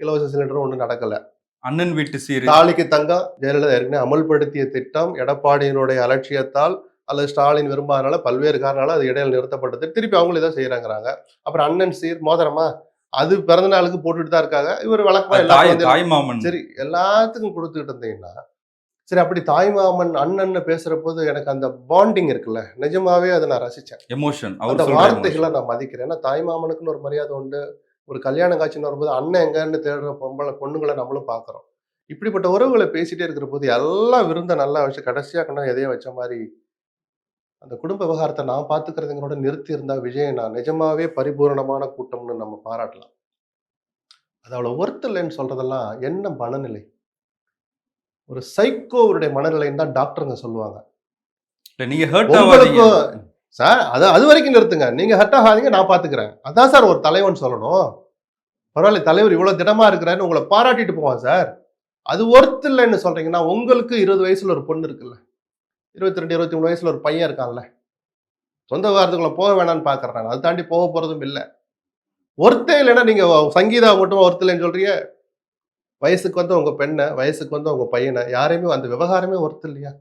இலவச சிலிண்டரும் ஒண்ணும் நடக்கல. அண்ணன் வீட்டு சீரு. தாலிக்கு தங்கம் ஜெயலலிதா ஏற்கனவே அமல்படுத்திய திட்டம். எடப்பாடியினுடைய அலட்சியத்தால் அல்லது ஸ்டாலின் விரும்பாதனால பல்வேறு காரணங்களால அது இடையில நிறுத்தப்பட்டது. திருப்பி அவங்களும் இதான் செய்யறாங்கறாங்க. அப்புறம் அண்ணன் சீர் மோதிரமா? அது பிறந்த நாளுக்கு போட்டுட்டு தான் இருக்காங்க. இவர் வழக்கமா அது எல்லா குழந்தைகளும் தாய்மாமன். சரி எல்லாத்துக்கும் குடுத்துக்கிட்டு இருந்தீங்கன்னா, சரி அப்படி தாய்மாமன் அண்ணன்னு பேசுறபோது எனக்கு அந்த பாண்டிங் இருக்குல்ல, நிஜமாவே அத நான் ரசிச்சேன். எமோஷன். அந்த அவர் சொல்ற வார்த்தைகள எமோஷன். நான் மதிக்கிறேன். ஏன்னா தாய்மாமனுக்குன்னு ஒரு மரியாதை உண்டு. ஒரு கல்யாண காட்சின்னு வரும்போது அண்ணன் எங்கன்னு தேடுற பொண்ணுங்கள நம்மளும் பார்க்கிறோம். இப்படிப்பட்ட உறவுகள பேசிட்டே இருக்கிற போது எல்லாம் விருந்த நல்லா வச்சு கடைசியா கொண்டாந்து எதையோ வச்ச மாரி, அந்த குடும்ப விவகாரத்த நான் பார்த்துக்கிறதுங்களோட நிறுத்தி இருந்தா விஜய நான் நிஜமாவே பரிபூரணமான கூட்டம்னு நம்ம பாராட்டலாம். அது அவ்வளவு ஒர்த் இல்லன்னு சொல்றதெல்லாம் என்ன மனநிலை? ஒரு சைக்கோவுடைய மனநிலைன்னு தான் டாக்டருங்க சொல்லுவாங்க. இல்ல நீங்க ஹர்ட் ஆவாதீங்க. உங்களுக்கும் சார் அது வரைக்கும் நிறுத்துங்க. நீங்க ஹர்ட் ஆகாதீங்க, நான் பார்த்துக்கிறேன். அதான் சார் ஒரு தலைவன் சொல்லணும். பரவாயில்ல தலைவர் இவ்வளவு திடமா இருக்கிறாருன்னு உங்கள பாராட்டிட்டு போவான் சார். அது ஒர்த் இல்லன்னு சொல்றீங்கன்னா, உங்களுக்கு 20 வயசுல ஒரு பொண்ணு இருக்குல்ல. 22, 23 வயசுல ஒரு பையன் இருக்கான்ல. சொந்த விவகாரத்துக்குள்ள போக வேணாம்னு பார்க்கிறேன் நான். அது தாண்டி போக போறதும் இல்ல. ஒர்த்தே இல்லன்னா நீங்க சங்கீதா மட்டும் ஒர்த் இல்லன்னு சொல்றீங்க. வயசுக்கு வந்த உங்க பெண்ண, வயசுக்கு வந்த உங்க பையன யாரையுமே அந்த விவகாரமே ஒர்த் இல்லையா?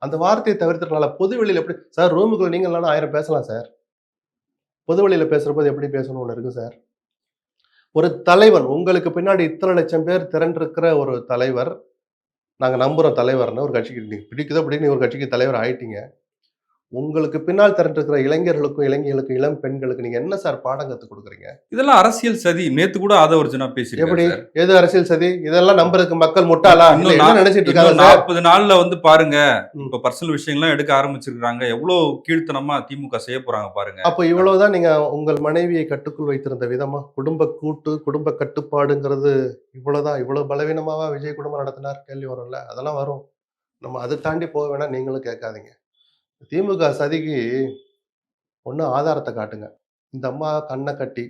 அந்த வார்த்தைய தவிர்த்துருக்கலாம்ல. பொது வெளியில எப்படி சார் ரூமுக்குள்ள நீங்க இல்லன்னா 1000 பேசலாம் சார். பொது வெளியில பேசுறபோது எப்படி பேசணும்னு ஒண்ணு இருக்கு சார். ஒரு தலைவன் உங்களுக்கு பின்னாடி இத்தனை லட்சம் பேர் திரண்டிருக்கிற ஒரு தலைவர், நாங்க நம்புறோம் தலைவர்ன்னு ஒரு கட்சிக்கு நீங்க பிடிக்குதோ பிடிக்கலையோ ஒரு கட்சிக்கு தலைவர் ஆயிட்டீங்க. உங்களுக்கு பின்னால் திரண்டிருக்கிற இளைஞர்களுக்கும், இளைஞர்களுக்கும், இளம் பெண்களுக்கு நீங்க என்ன சார் பாடம் கத்துக் குடுக்குறீங்க? இதெல்லாம் அரசியல் சதி. நேத்து கூட ஆதவர்ஜுனா பேசியிருக்காரு எப்படி? சார். எது அரசியல் சதி? இதெல்லாம் நம்புறதுக்கு மக்கள் முட்டாளா? இல்ல இன்னும் என்ன நினைச்சிட்டு இருக்காங்க இன்னும் சார்? 40 நாள்ல வந்து பாருங்க. ம். இப்ப பர்சனல் விஷயங்கள்லாம் எடுக்க ஆரம்பிச்சிருக்காங்க. எவ்வளோ கீழ்த்தனமா திமுக செய்ய போறாங்க பாருங்க. அப்ப இவ்வளவுதான் நீங்க உங்கள் மனைவியை கட்டுக்குள் வைத்திருந்த விதமா? குடும்ப கூட்டு, குடும்ப கட்டுப்பாடுங்கிறது இவ்வளவுதான், இவ்வளவு பலவீனமாவா விஜய் குடும்பம் நடத்தினார்? கேள்வி வரும்ல. அதெல்லாம் வரும். நம்ம அத தாண்டி போக வேணாம் நீங்களும் கேட்காதீங்க. திமுக சதிக்கு ஒண்ணு ஆதாரத்த காட்டுங்க. இந்த அம்மா கண்ண கட்டி,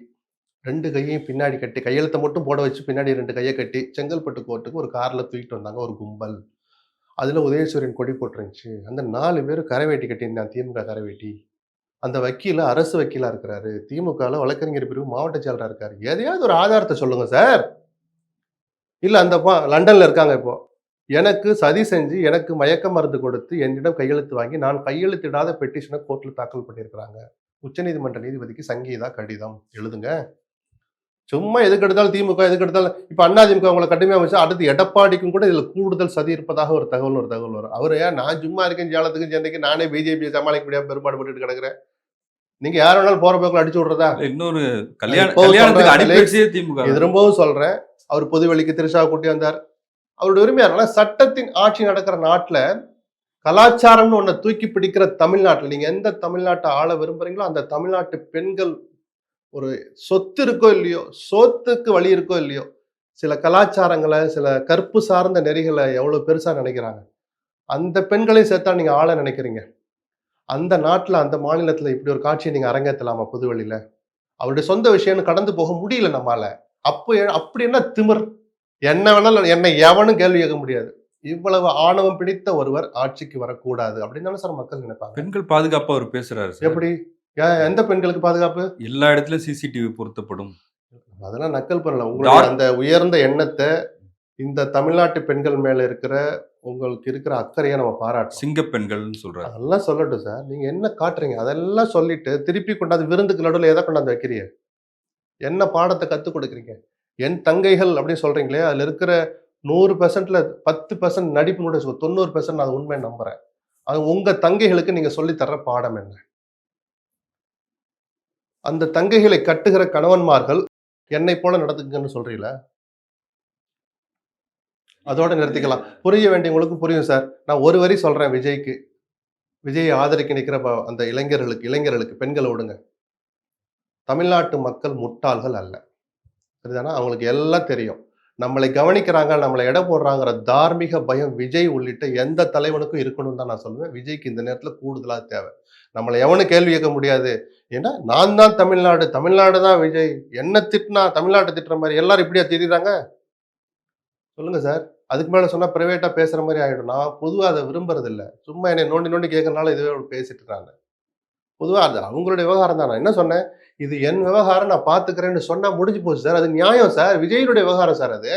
2 கையையும் பின்னாடி கட்டி, கையெழுத்த மட்டும் போட வச்சு பின்னாடி 2 கைய கட்டி, செங்கல்பட்டு கோர்ட்டுக்கு ஒரு கார்ல தூக்கிட்டு வந்தாங்க ஒரு கும்பல். அதுல உதயசூரியன் கொடி போட்டிருந்துச்சு. அந்த 4 பேரும் கரைவேட்டி கட்டியிருந்தாங்க திமுக கரைவேட்டி. அந்த வக்கீல் அரசு வக்கீலா இருக்கிறாரு. திமுகல வழக்கறிஞர் பிரிவு மாவட்ட செயலரா இருக்காரு. எதையாவது ஒரு ஆதாரத்த சொல்லுங்க சார். இல்ல அந்த லண்டன்ல இருக்காங்க இப்போ. எனக்கு சதி செஞ்சு, எனக்கு மயக்க மருந்து கொடுத்து, என்னிடம் கையெழுத்து வாங்கி, நான் கையெழுத்திடாத பெட்டிஷன கோர்ட்ல தாக்கல் பண்ணியிருக்கிறாங்க. உச்சநீதிமன்ற நீதிபதிக்கு சங்கீதா கடிதம் எழுதுங்க. சும்மா எதுக்கு எடுத்தாலும் திமுக, எதுக்கு எடுத்தாலும் இப்ப அதிமுக உங்கள கடுமையா வச்சா, அடுத்து எடப்பாடிக்கும் கூட இதுல கூடுதல் சதி இருப்பதாக ஒரு தகவல் வரும். அவரு ஏன் நான் சும்மா இருக்கேன், ஜாலத்துக்கும் சென்னைக்கு நானே பிஜேபியை சமாளிக்க முடியாம பெரும்பாடு பட்டுட்டு கிடக்குறேன். நீங்க யார் வேணாலும் போற போக்குல அடிச்சு விடுறதா? இல்ல இன்னொரு இப்பவும் கல்யாணத்துக்கு சொல்றேன் அனுப்பி ஃபெலிக்ஸ், வச்சதே திமுக தான். திரும்பவும் சொல்றேன். அவர் பொதுவெளிக்கு திரிஷாவ கூட்டி வந்தார். அவருடைய உரிமையா இருக்கணும். சட்டத்தின் ஆட்சி நடக்கிற நாட்டுல கலாச்சாரம்னு ஒண்ண தூக்கி பிடிக்கிற தமிழ்நாட்டுல நீங்க எந்த தமிழ்நாட்டை ஆள விரும்புறீங்களோ அந்த தமிழ்நாட்டு பெண்கள் ஒரு சொத்து இருக்கோ இல்லையோ, சோத்துக்கு வழி இருக்கோ இல்லையோ, சில கலாச்சாரங்கள, சில கற்பு சார்ந்த நெறிகள எவ்வளவு பெருசா நினைக்கிறாங்க. அந்த பெண்களையும் சேர்த்தா நீங்க ஆள நினைக்கிறீங்க. அந்த நாட்டுல, அந்த மாநிலத்துல இப்படி ஒரு காட்சிய நீங்க அரங்கேத்தலாமா பொதுவெளியில? அவருடைய சொந்த விஷயம்னு கடந்து போக முடியல நம்மால. அப்படி என்ன திமிர்? என்ன வேணாலும் என்னை எவனும் கேள்வி கேட்க முடியாது. இவ்வளவு ஆணவம் பிடித்த ஒருவர் ஆட்சிக்கு வரக்கூடாது அப்படின்னு தானே சார் மக்கள் நினைப்பாங்க. பெண்கள் பாதுகாப்பா அவர் பேசுறாரு சார். எப்படி? எந்த பெண்களுக்கு பாதுகாப்பு? எல்லா இடத்துலயும் சிசிடிவி பொருத்தப்படும். அதெல்லாம் நக்கல் பண்ணல. உங்களுடைய டாக் அந்த உயர்ந்த எண்ணத்த இந்த தமிழ்நாட்டு பெண்கள் மேல இருக்கிற உங்களுக்கு இருக்கிற அக்கறைய நம்ம பாராட்டுறோம். சிங்க பெண்கள்னு சொல்றாரு. அதெல்லாம் சொல்லட்டும் சார். நீங்க என்ன காட்டுறீங்க? அதெல்லாம் சொல்லிட்டு திருப்பி கொண்டாந்து விருந்துக்கு நடுவுல எத கொண்டாந்து வைக்கிறீங்க? என்ன பாடத்த கத்துக் கொடுக்குறீங்க? என் தங்கைகள் அப்படின்னு சொல்றீங்களே, அதுல இருக்கிற 100%ல 10% நடிப்புன்னு கூட 90% நான் அது உண்மைன்னு நம்புறேன். அது உங்க தங்கைகளுக்கு நீங்க சொல்லி தர்ற பாடம் என்ன? அந்த தங்கைகளை கட்டுகிற கணவன்மார்கள் என்னைப் போல நடந்துக்குங்கன்னு சொல்றீங்களா? அதோட நிறுத்திக்கலாம். புரிய வேண்டியவங்களுக்கு புரியும் சார். நான் ஒரு வரி சொல்றேன் விஜய்க்கு. விஜயை ஆதரிக்க நிக்கிற அந்த இளைஞர்களுக்கு பெண்கள விடுங்க. தமிழ்நாட்டு மக்கள் முட்டாள்கள் அல்ல. சரிதானா? அவங்களுக்கு எல்லாம் தெரியும். நம்மளை கவனிக்கிறாங்க, நம்மள எடை போடுறாங்கிற தார்மீக பயம் விஜய் உள்ளிட்ட எந்த தலைவனுக்கும் இருக்கணும்னு தான் நான் சொல்லுவேன். விஜய்க்கு இந்த நேரத்துல கூடுதலா தேவை. நம்மள எவனும் கேள்வி கேட்க முடியாது. ஏன்னா, நான் தான் தமிழ்நாடு, தமிழ்நாடு தான் விஜய். என்ன திட்டினா தமிழ்நாட்ட திட்டுற மாரி எல்லாரும் இப்படியா திரியிறாங்க? சொல்லுங்க சார். அதுக்கு மேல சொன்னா பிரைவேட்டா பேசுற மாரி ஆயிடும். நான் பொதுவா அத விரும்புறதில்ல. சும்மா என்னைய நோண்டி நோண்டி கேட்கறனால இதுவே பேசிட்டு இருக்காங்க. பொதுவா அது அவங்களுடைய விவகாரம் தான். நான் என்ன சொன்னேன்? இது என் விவகாரம் நான் பார்த்துக்கிறேன்னு சொன்னா முடிஞ்சு போச்சு சார். அது நியாயம் சார். விஜயினுடைய விவகாரம் சார் அது.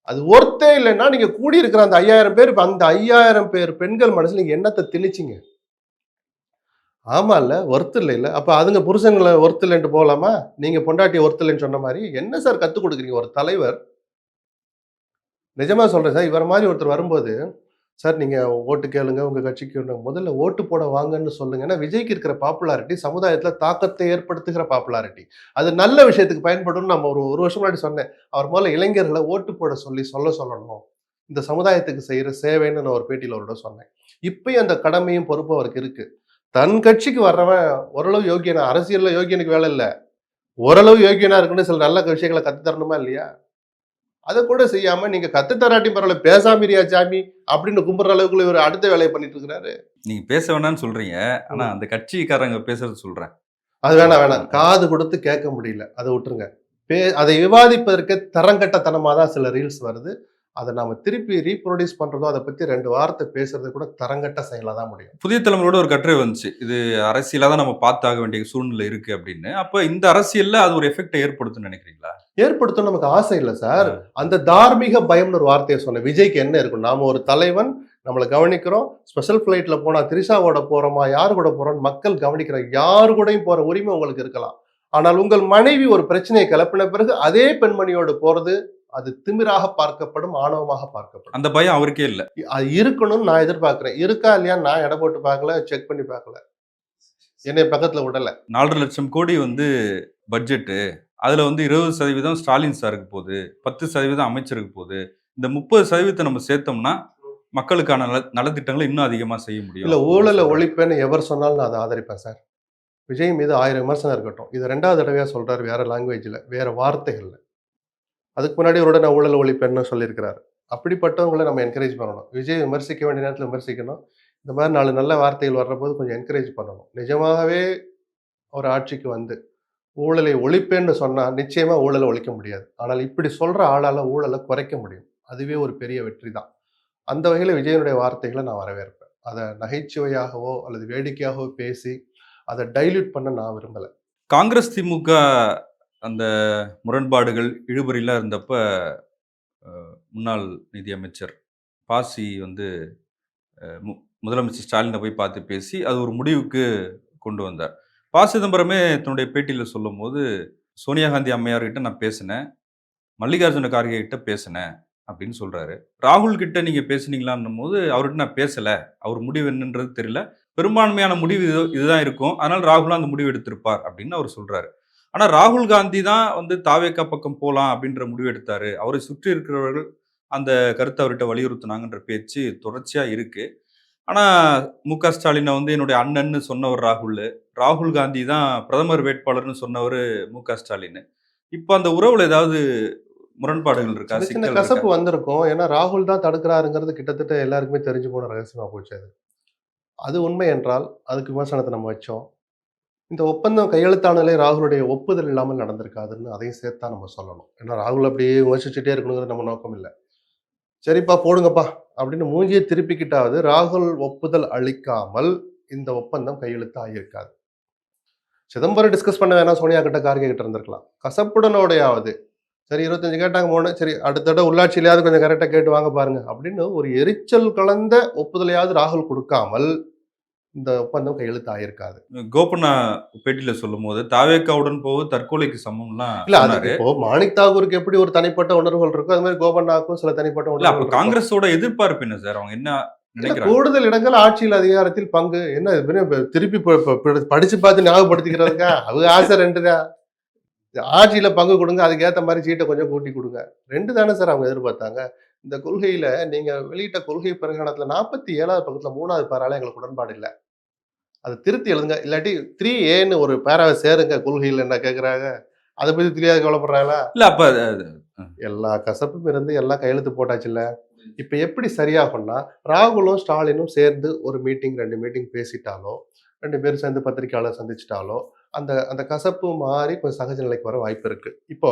அது ஒர்த்தே இல்லன்னா, நீங்க கூடியிருக்கிற அந்த 5000 பேர் அந்த 5000 பேர் பெண்கள் மனசுல நீங்க என்னத்த திணிச்சீங்க? ஆமால்ல. ஒர்த் இல்லைல்ல. அப்ப அதுங்க புருஷன்கள ஒர்த் இல்லன்ட்டு போலாமா? நீங்க பொண்டாட்டிய ஒர்த் இல்லன்னு சொன்ன மாரி, என்ன சார் கத்துக் குடுக்குறீங்க ஒரு தலைவர்? நிஜமா சொல்றேன் சார். இவர மாரி ஒருத்தர் வரும்போது, சார் நீங்க ஓட்டு கேளுங்க, உங்க கட்சிக்கு முதல்ல ஓட்டு போட வாங்கன்னு சொல்லுங்க. ஏன்னா விஜய்க்கு இருக்கிற பாப்புலாரிட்டி சமுதாயத்துல தாக்கத்தை ஏற்படுத்துகிற பாப்புலாரிட்டி. அது நல்ல விஷயத்துக்கு பயன்படும்னு நம்ம ஒரு வருஷம் முன்னாடி சொன்னேன். அவர் முதல்ல இளைஞர்கள ஓட்டு போட சொல்லணும். இந்த சமுதாயத்துக்கு செய்யற சேவைன்னு நான் ஒரு பேட்டியில அவரோட சொன்னேன். இப்பயும் அந்த கடமையும் பொறுப்பும் அவருக்கு இருக்கு. தன் கட்சிக்கு வர்றவன் ஓரளவு யோக்கியனா அரசியல்ல யோக்கியனுக்கு வேலை இல்ல. ஓரளவு யோக்கியனா இருக்குன்னு சில நல்ல விஷயங்கள கத்து தரணுமா இல்லையா? அத கூட செய்யாம நீங்க கத்து தராட்டியும் பரவால்ல, பேசாம இருயா சாமி அப்படின்னு கும்பிடுற அளவுக்குள்ள இவரு அடுத்த வேலைய பண்ணிட்டு இருக்கிறாரு. நீங்க பேச வேணாம்னு சொல்றீங்க. ஆனா ம். அந்த கட்சிக்காரங்க பேசுறது சொல்றேன். அது வேணாம். காது கொடுத்து கேட்க முடியல. அத விட்டுருங்க. அதை விவாதிப்பதற்கு தரங்கட்டத்தனமா தான் சில ரீல்ஸ் வருது. அத நாம திருப்பி ரீப்ரொடியூஸ் பண்றதும், அத பத்தி 2 வார்த்தை பேசுறது கூட தரங்கட்ட செயலா தான் முடியும். புதிய தலைமுறையோட ஒரு கட்டுரை வந்துச்சு. இது அரசியலா தான் நம்ம பார்த்தாக வேண்டிய சூழ்நிலை இருக்கு அப்படின்னு. அப்ப இந்த அரசியல்ல அது ஒரு எஃபெக்ட்ட ஏற்படுத்தும்னு நினைக்கிறீங்களா? ஏற்படுத்தும்னு நமக்கு ஆசை இல்ல சார். ஆ. அந்த தார்மீக பயம்னு ஒரு வார்த்தைய சொன்னேன். விஜய்க்கு என்ன இருக்கும்? நாம ஒரு தலைவன், நம்மள கவனிக்கிறோம். ஸ்பெஷல் ஃபிளைட்ல போனா திரிஷாவோட போறோமா? யார் கூட போறோம்னு மக்கள் கவனிக்கிறாங்க. யார் கூடயும் போற உரிமை உங்களுக்கு இருக்கலாம். ஆனால் உங்கள் மனைவி ஒரு பிரச்சனையை கிளப்பின பிறகு அதே பெண்மணியோடு போறது, அது திமிராக பார்க்கப்படும், ஆணவமாக பார்க்கப்படும். அந்த பயம் அவருக்கே இல்ல. அது இருக்கணும்னு நான் எதிர்பார்க்கிறேன். இருக்கா இல்லையான்னு நான் எடை போட்டு பார்க்கல, செக் பண்ணி பார்க்கல. என்னைய பக்கத்துல விடல. 4,50,000 கோடி வந்து பட்ஜெட்டு. அதுல வந்து 20% ஸ்டாலின் சாருக்கு போது. 10% அமைச்சருக்கு போது. இந்த 30% நம்ம சேர்த்தோம்னா, மக்களுக்கான நலத்திட்டங்கள இன்னும் அதிகமா செய்ய முடியும். இல்ல அப்படின்னு ஊழல சொல்றாரு. ஒழிப்பேன்னு எவர் சொன்னாலும் நான் அத ஆதரிப்பேன் சார். விஜய் மீது 1000 விமர்சனம் இருக்கட்டும். இது 2வது தடவையா சொல்றாரு வேற லாங்குவேஜ்ல, வேற வார்த்தைகள்ல. அதுக்கு முன்னாடி அவரோட நான் ஊழல் ஒழிப்பேன்னு சொல்லியிருக்கிறாரு. அப்படிப்பட்டவங்கள நம்ம என்கரேஜ் பண்ணணும். விஜய் விமர்சிக்க வேண்டிய நேரத்துல விமர்சிக்கணும். இந்த மாரி 4 நல்ல வார்த்தைகள் வர்றபோது கொஞ்சம் என்கரேஜ் பண்ணணும். நிஜமாகவே ஒரு ஆட்சிக்கு வந்து ஊழலை ஒழிப்பேன்னு சொன்னா, நிச்சயமா ஊழல ஒழிக்க முடியாது. ஆனால் இப்படி சொல்ற ஆளால ஊழல குறைக்க முடியும். அதுவே ஒரு பெரிய வெற்றி தான். அந்த வகையில விஜயனுடைய வார்த்தைகள நான் வரவேற்பேன். அத நகைச்சுவையாகவோ அல்லது வேடிக்கையாகவோ பேசி, அத டைல்யூட் பண்ண நான் விரும்பல. காங்கிரஸ், திமுக அந்த முரண்பாடுகள், இழுபறிலாம் இருந்தப்ப, முன்னாள் நிதியமைச்சர் பாசி வந்து மு முதலமைச்சர் ஸ்டாலின போய் பார்த்து பேசி, அது ஒரு முடிவுக்கு கொண்டு வந்தார். ப. சிதம்பரமே தன்னுடைய பேட்டியில சொல்லும்போது, "சோனியா காந்தி அம்மையார் கிட்ட நான் பேசினேன். மல்லிகார்ஜுன கார்கே கிட்ட பேசினேன்." அப்படின்னு சொல்றாரு. ராகுல் கிட்ட நீங்க பேசுனீங்களான்னும்போது, அவர்கிட்ட நான் பேசல. அவர் முடிவு என்னன்றது தெரியல. பெரும்பான்மையான முடிவு இதுதான் இருக்கும். அதனால ராகுல் அந்த முடிவு எடுத்திருப்பார் அப்படின்னு அவர் சொல்றாரு. ஆனா ராகுல் காந்தி தான் வந்து தாவேகா பக்கம் போலாம் அப்படின்ற முடிவு எடுத்தாரு. அவரை சுற்றி இருக்கிறவர்கள் அந்த கருத்தை அவர்கிட்ட வலியுறுத்தினாங்கன்ற பேச்சு தொடர்ச்சியா இருக்கு. ஆனா மு.க. ஸ்டாலின வந்து என்னுடைய அண்ணன்னு சொன்னவர் ராகுல். ராகுல் காந்தி தான் பிரதமர் வேட்பாளர்ன்னு சொன்னவரு மு.க. ஸ்டாலின். இப்ப அந்த உறவுல ஏதாவது முரண்பாடுகள் இருக்கா? சின்ன சின்ன சிக்கல் இருக்கா? கசப்பு வந்திருக்கும். ஏன்னா ராகுல் தான் தடுக்கிறாருங்கிறது கிட்டத்தட்ட எல்லாருக்குமே தெரிஞ்சு போன ரகசியமா போச்சு அது. அது உண்மை என்றால் அதுக்கு விமர்சனத்தை நம்ம வச்சோம். இந்த ஒப்பந்தம் கையெழுத்தானதிலே ராகுலுடைய ஒப்புதல் இல்லாமல் நடந்திருக்காதுன்னு அதையும் சேர்த்து தான் நம்ம சொல்லணும். ஏன்னா ராகுல் அப்படியே விமர்சிச்சுட்டே இருக்கணுங்கிறது நம்ம நோக்கம் இல்ல. சரிப்பா போடுங்கப்பா அப்படின்னு மூஞ்சியை திருப்பிக்கிட்டாவது ராகுல் ஒப்புதல் அளிக்காமல் இந்த ஒப்பந்தம் கையெழுத்து ஆகியிருக்காது. சிதம்பரம் டிஸ்கஸ் பண்ண வேணாம் சோனியா கிட்ட கார்கே கிட்ட இருந்திருக்கலாம். கசப்புடனோடையாவது சரி 25 கேட்டாங்க 3 சரி அடுத்த தடவை உள்ளாட்சியிலையாவது கொஞ்சம் கரெக்டா கேட்டு வாங்க பாருங்க அப்படின்னு ஒரு எரிச்சல் கலந்த ஒப்புதலையாவது ராகுல் கொடுக்காமல் இந்த ஒப்பந்தம் கையெழுத்து ஆயிருக்காது. கோபண்ணா பேட்டியில சொல்லும்போது, தாவேகாவுடன் போவது தற்கொலைக்கு சமம்லாம் இல்ல அது சொன்னாரு. இப்போ மாணிக் தாகூருக்கு எப்படி ஒரு தனிப்பட்ட உணர்வுகள் இருக்கோ அது மாதிரி கோபண்ணாவுக்கும் சில தனிப்பட்ட இல்ல அப்ப உணர்வுகள் இருக்கும். காங்கிரஸோட எதிர்பார்ப்பு என்ன சார்? அவங்க என்ன இல்ல நினைக்கிறாங்க? கூடுதல் இடங்கள் ஆட்சியில் அதிகாரத்தில் பங்கு என்ன இது பெரிய திருப்பி படிச்சு பார்த்து ஞாபகப்படுத்திக்கிறதுக்கா அவங்க ஆசை 2 தான். ஆட்சியில பங்கு கொடுங்க அதுக்கேற்ற மாதிரி சீட்டை கொஞ்சம் கூட்டி கொடுங்க 2 தானே சார் அவங்க எதிர்பார்த்தாங்க. இந்த கொள்கையில நீங்க வெளியிட்ட கொள்கை பிரகடனத்துல 47வது பக்கத்துல 3வது பாரால எங்களுக்கு உடன்பாடு இல்ல. அதை திருத்தி எழுதுங்க இல்லாட்டி 3A ஒரு பேராவை சேருங்க கொள்கையில் என்ன கேட்குறாங்க. அதை பத்தி தெரியாது கவலைப்படுறாங்களா? இல்ல அப்ப எல்லா கசப்பும் இருந்து எல்லாம் கையெழுத்து போட்டாச்சுல்ல. இப்ப எப்படி சரியாகும்னா, ராகுலும், ஸ்டாலினும் சேர்ந்து ஒரு மீட்டிங் 2 மீட்டிங் பேசிட்டாலோ, 2 பேரும் சேர்ந்து பத்திரிக்கையாளர் சந்திச்சுட்டாலோ, அந்த அந்த கசப்பு மாறி கொஞ்சம் சகஜ நிலைக்கு வர வாய்ப்பு இருக்கு. இப்போ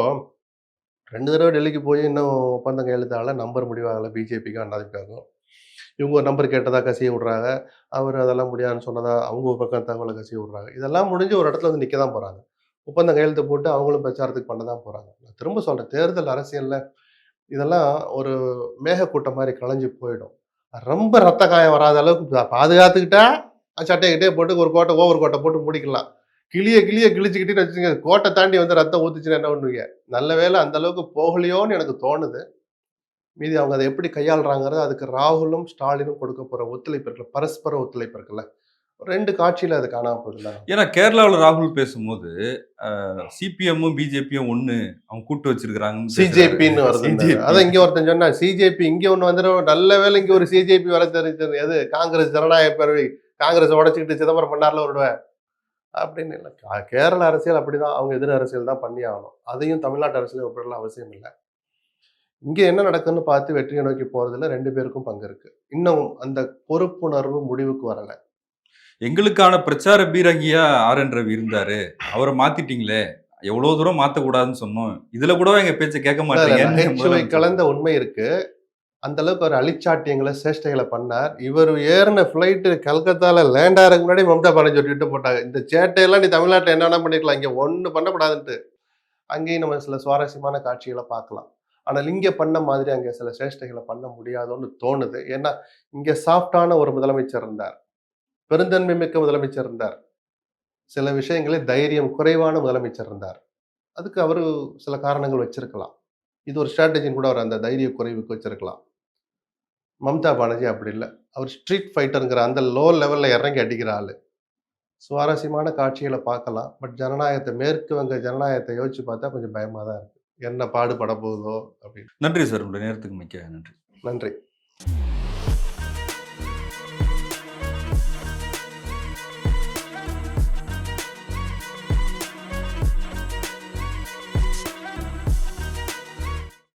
2 தடவ டெல்லிக்கு போய் இன்னும் ஒப்பந்தம் கையெழுத்தாகல, நம்பர் முடிவாகல பிஜேபிக்கும், அண்ணாதிமுகவுக்கும். இவங்க ஒரு நம்பர் கேட்டதா கசிய விடுறாங்க. அவர் அதெல்லாம் முடியாதுன்னு சொன்னதா அவங்க ஒரு பக்கம் தகவல கசிய விடுறாங்க. இதெல்லாம் முடிஞ்சு ஒரு இடத்துல வந்து நிக்க தான் போறாங்க. ஒப்பந்தம் கையெழுத்து போட்டு அவங்களும் பிரச்சாரத்துக்கு பண்ண தான் போறாங்க. நான் திரும்ப சொல்றேன், தேர்தல் அரசியல்ல இதெல்லாம் ஒரு மேகக்கூட்டம் மாரி கலைஞ்சு போயிடும். ரொம்ப ரத்த காயம் வராத அளவுக்கு பாதுகாத்துக்கிட்டா, சட்டைய கிட்டயே போட்டு ஒரு கோட்ட ஓவர் கோட்ட போட்டு மூடிக்கலாம். கிழிய கிழிய கிழிச்சுக்கிட்டேன்னு வச்சுக்கங்க, கோட்ட தாண்டி வந்து ரத்தம் ஊத்துச்சுன்னா என்ன பண்ணுவீங்க? நல்ல வேளை அந்த அளவுக்கு போகலையோன்னு எனக்கு தோணுது. மீதி அவங்க அத எப்படி கையாளுறாங்கிறது, அதுக்கு ராகுலும், ஸ்டாலினும் கொடுக்க போற ஒத்துழைப்பு இருக்குல்ல, பரஸ்பர ஒத்துழைப்பு இருக்குல்ல. 2 காட்சியில அது காணாம போகுதுல்ல. ஏன்னா கேரளாவுல ராகுல் பேசும்போது, சிபிஎம்மும் பிஜேபியும் ஒண்ணு. அவங்க கூட்டு வச்சிருக்காங்கன்னு பேசுறாரு. சிஜேபின்னு வருதுன்னாரு. சிஜேபி. அதான் இங்க ஒருத்தன் சொன்னான், சிஜேபி இங்க ஒண்ணு வந்துரும். நல்ல வேளை இங்க ஒரு சிஜேபி வர தெரிஞ்சது. எது காங்கிரஸ் ஜனநாயக பேரவை. காங்கிரஸ் உடைச்சுக்கிட்டு சிதம்பரம் பண்ணார்ல ஒரு தடவ. அப்படின்னு இல்ல. கேரள அரசியல் அப்படிதான். அவங்க எதிர் அரசியல் தான் பண்ணி ஆகணும். அதையும் தமிழ்நாட்டு அரசியல் ஒப்பிடலாம் அவசியம் இல்ல. இங்க என்ன நடக்குன்னு பார்த்து வெற்றியை நோக்கி போறதுல 2 பேருக்கும் பங்கு இருக்கு. இன்னும் அந்த பொறுப்புணர்வு முடிவுக்கு வரல. எங்களுக்கான பிரச்சார பீரங்கியா ஆர்.என். ரவி இருந்தாரு. அவர மாத்திட்டீங்களே! எவ்வளவு தூரம் மாத்தக்கூடாதுன்னு சொன்னோம். இதுல கூடவா எங்க பேச்ச கேட்க இல்ல, மாட்டீங்கன்னு நகைச்சுவை முதலமைச்சர் கலந்த உண்மை இருக்கு. அந்த அளவுக்கு ஒரு அழிச்சாட்டியங்கள, சேஷ்டைகள பண்ணார். இவரு ஏறுன ஃப்ளைட் கல்கத்தால லேண்ட் ஆகறதுக்கு முன்னாடி மம்தா பானர்ஜி ஒரு ட்வீட் போட்டாங்க. இந்த சேட்டையெல்லாம் நீ தமிழ்நாட்டுல என்ன வேணா பண்ணிக்கலாம். இங்க ஒண்ணும் பண்ணக்கூடாதுன்ட்டு. அங்கேயும் நம்ம சில சுவாரஸ்யமான காட்சிகள பார்க்கலாம். ஆனால் இங்க பண்ண மாதிரி அங்க சில சேஷ்டைகள பண்ண முடியாதோன்னு தோணுது. ஏன்னா, இங்க சாஃப்ட்டான ஒரு முதலமைச்சர் இருந்தார். பெருந்தன்மை மிக்க முதலமைச்சர் இருந்தார். சில விஷயங்களில் தைரியம் குறைவான முதலமைச்சர் இருந்தார். அதுக்கு அவரு சில காரணங்கள் வச்சிருக்கலாம். இது ஒரு ஸ்ட்ராட்டஜின்னு கூட அவர் அந்த தைரிய குறைவுக்கு வச்சிருக்கலாம். மம்தா பானர்ஜி அப்படி இல்ல. அவர் ஸ்ட்ரீட் ஃபைட்டர்ங்கிற அந்த லோ லெவல்ல இறங்கி அடிக்கிற ஆளு. சுவாரஸ்யமான காட்சிகள பார்க்கலாம். பட் மேற்கு வங்க ஜனநாயகத்த யோசிச்சு பார்த்தா கொஞ்சம் பயமா தான் இருக்கு. என்ன பாடுபட போகுதோ அப்படின்னு. நன்றி சார். உங்களுடைய நேரத்துக்கு மிக்க நன்றி. நன்றி.